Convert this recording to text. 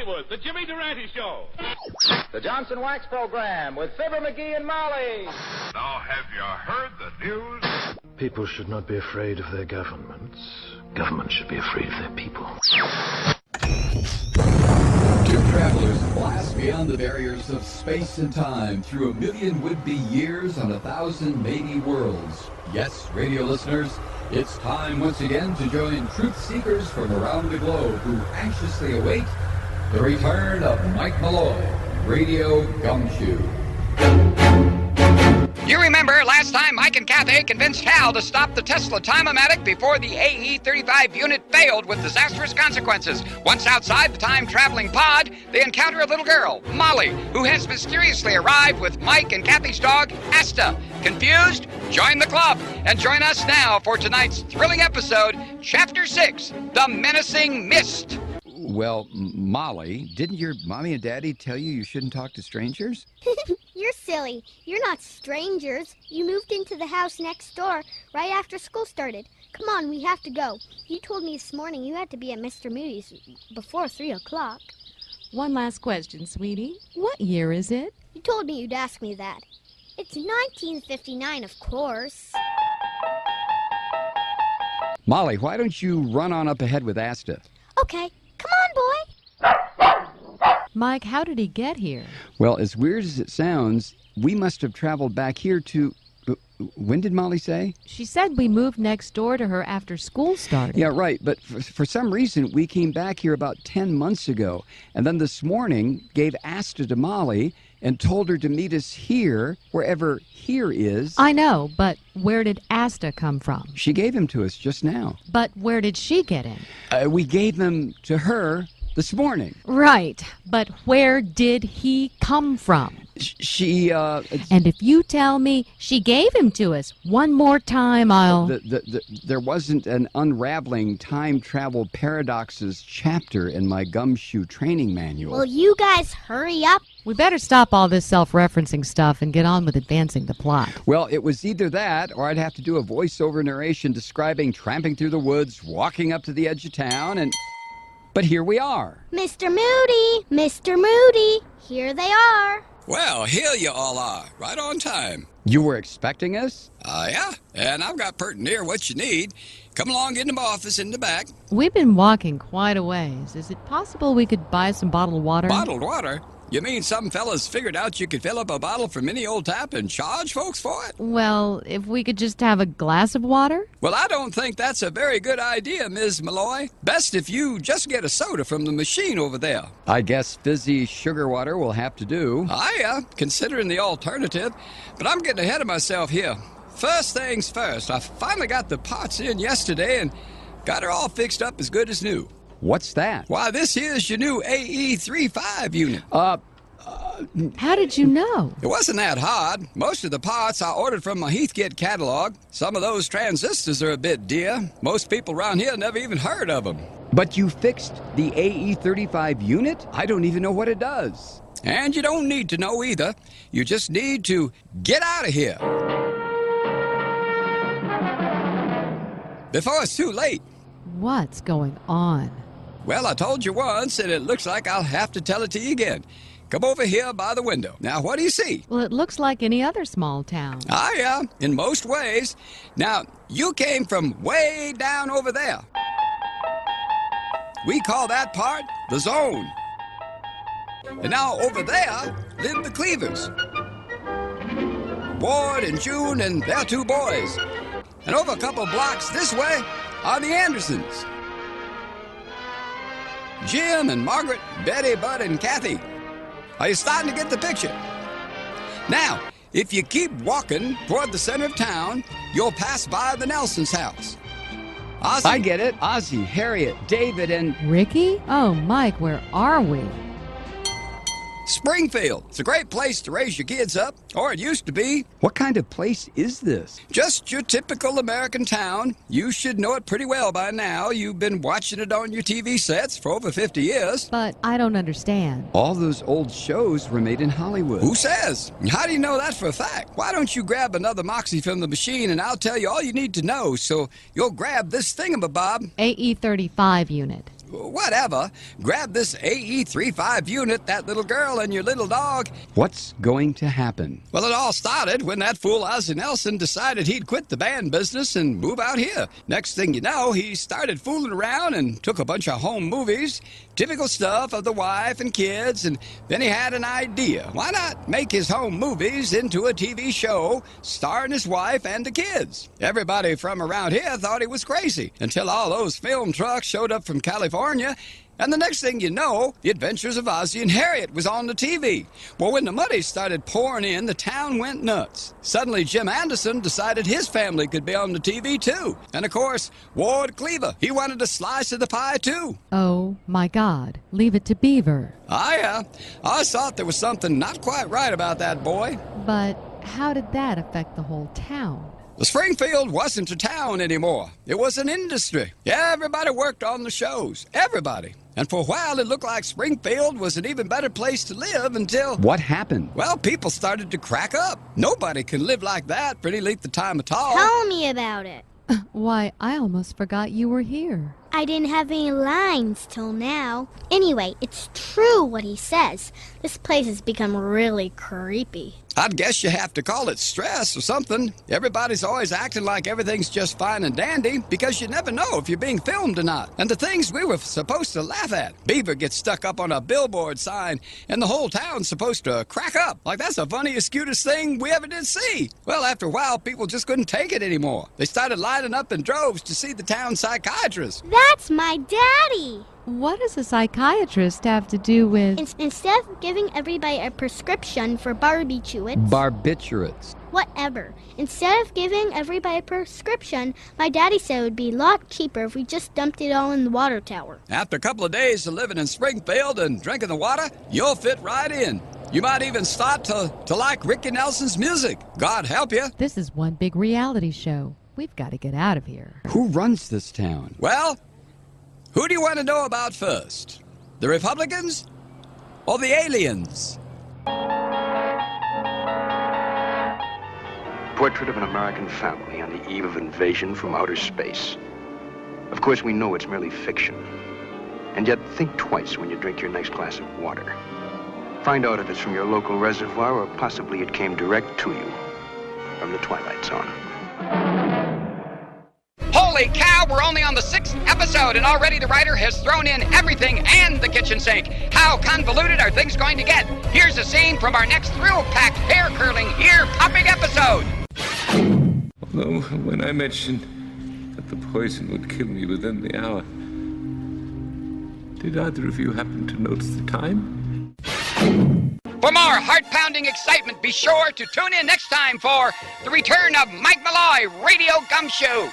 Hollywood, the Jimmy Durante Show. The Johnson Wax Program with Fibber McGee and Molly. Now, have you heard the news? People should not be afraid of their governments. Governments should be afraid of their people. Two travelers blast beyond the barriers of space and time through 1,000,000 would-be years on 1,000 maybe worlds. Yes, radio listeners, it's time once again to join truth seekers from around the globe who anxiously await the return of Mike Malloy, Radio Gumshoe. You remember last time Mike and Kathy convinced Hal to stop the Tesla time-o-matic before the AE-35 unit failed with disastrous consequences. Once outside the time-traveling pod, they encounter a little girl, Molly, who has mysteriously arrived with Mike and Kathy's dog, Asta. Confused? Join the club and join us now for tonight's thrilling episode, Chapter 6, The Menacing Mist. Well, Molly, didn't your mommy and daddy tell you shouldn't talk to strangers? You're silly. You're not strangers. You moved into the house next door right after school started. Come on, we have to go. You told me this morning you had to be at Mr. Moody's before 3 o'clock. One last question, sweetie. What year is it? You told me you'd ask me that. It's 1959, of course. Molly, why don't you run on up ahead with Asta? Okay, come on, boy. Mike, how did he get here? Well, as weird as it sounds, we must have traveled back here to... When did Molly say? She said we moved next door to her after school started. Yeah, right, but for some reason, we came back here about 10 months ago, and then this morning gave Asta to Molly and told her to meet us here, wherever here is. I know, but where did Asta come from? She gave him to us just now. But where did she get him? We gave him to her this morning. Right, but where did he come from? And if you tell me she gave him to us one more time, I'll... There wasn't an unraveling time travel paradoxes chapter in my Gumshoe training manual. Will you guys hurry up? We better stop all this self-referencing stuff and get on with advancing the plot. Well, it was either that, or I'd have to do a voiceover narration describing tramping through the woods, walking up to the edge of town, and... But here we are. Mr. Moody! Mr. Moody! Here they are. Well, here you all are, right on time. You were expecting us? Yeah, and I've got pert near what you need. Come along into my office in the back. We've been walking quite a ways. Is it possible we could buy some bottled water? Bottled water? You mean some fellas figured out you could fill up a bottle from any old tap and charge folks for it? Well, if we could just have a glass of water? Well, I don't think that's a very good idea, Ms. Malloy. Best if you just get a soda from the machine over there. I guess fizzy sugar water will have to do. Considering the alternative. But I'm getting ahead of myself here. First things first, I finally got the parts in yesterday and got her all fixed up as good as new. What's that? Why, this here's your new AE-35 unit. How did you know? It wasn't that hard. Most of the parts I ordered from my Heathkit catalog. Some of those transistors are a bit dear. Most people around here never even heard of them. But you fixed the AE-35 unit? I don't even know what it does. And you don't need to know either. You just need to get out of here before it's too late. What's going on? Well, I told you once, and it looks like I'll have to tell it to you again. Come over here by the window. Now, what do you see? Well, it looks like any other small town. Yeah, in most ways. Now, you came from way down over there. We call that part the zone. And now over there live the Cleavers. Ward and June and their 2 boys. And over a couple blocks this way are the Andersons. Jim and Margaret, Betty, Bud, and Kathy. Are you starting to get the picture? Now, if you keep walking toward the center of town, you'll pass by the Nelson's house. Ozzy. I get it. Ozzy, Harriet, David, and... Ricky? Oh, Mike, where are we? Springfield. It's a great place to raise your kids up, or it used to be. What kind of place is this? Just your typical American town. You should know it pretty well by now. You've been watching it on your TV sets for over 50 years. But I don't understand. All those old shows were made in Hollywood. Who says? How do you know that for a fact? Why don't you grab another Moxie from the machine and I'll tell you all you need to know, so you'll grab this thingamabob. AE-35 unit. whatever, grab this AE-35 unit, that little girl, and your little dog. What's going to happen? Well, it all started when that fool Ozzie Nelson decided he'd quit the band business and move out here. Next thing you know, he started fooling around and took a bunch of home movies, typical stuff of the wife and kids, and then he had an idea. Why not make his home movies into a TV show starring his wife and the kids? Everybody from around here thought he was crazy until all those film trucks showed up from California, and the next thing you know, The Adventures of Ozzie and Harriet was on the TV. Well, when the money started pouring in, the town went nuts. Suddenly, Jim Anderson decided his family could be on the TV, too. And, of course, Ward Cleaver, he wanted a slice of the pie, too. Oh, my God. Leave it to Beaver. Yeah. I thought there was something not quite right about that boy. But how did that affect the whole town? The Springfield wasn't a town anymore. It was an industry. Everybody worked on the shows. Everybody. And for a while, it looked like Springfield was an even better place to live until... What happened? Well, people started to crack up. Nobody can live like that for any length of time at all. Tell me about it. Why, I almost forgot you were here. I didn't have any lines till now. Anyway, it's true what he says. This place has become really creepy. I'd guess you have to call it stress or something. Everybody's always acting like everything's just fine and dandy because you never know if you're being filmed or not. And the things we were supposed to laugh at. Beaver gets stuck up on a billboard sign and the whole town's supposed to crack up. Like that's the funniest, cutest thing we ever did see. Well, after a while, people just couldn't take it anymore. They started lining up in droves to see the town psychiatrist. That's my daddy! What does a psychiatrist have to do with... Instead of giving everybody a prescription for barbiturates... Barbiturates. Whatever. Instead of giving everybody a prescription, my daddy said it would be a lot cheaper if we just dumped it all in the water tower. After a couple of days of living in Springfield and drinking the water, you'll fit right in. You might even start to like Ricky Nelson's music. God help you. This is one big reality show. We've got to get out of here. Who runs this town? Well, who do you want to know about first? The Republicans or the aliens? Portrait of an American family on the eve of invasion from outer space. Of course, we know it's merely fiction. And yet, think twice when you drink your next glass of water. Find out if it's from your local reservoir or possibly it came direct to you from the Twilight Zone. Holy cow, we're only on the 6th episode, and already the writer has thrown in everything and the kitchen sink. How convoluted are things going to get? Here's a scene from our next thrill-packed, hair-curling, ear-popping episode. Although, when I mentioned that the poison would kill me within the hour, did either of you happen to notice the time? For more heart-pounding excitement, be sure to tune in next time for the return of Mike Malloy, Radio Gumshoe.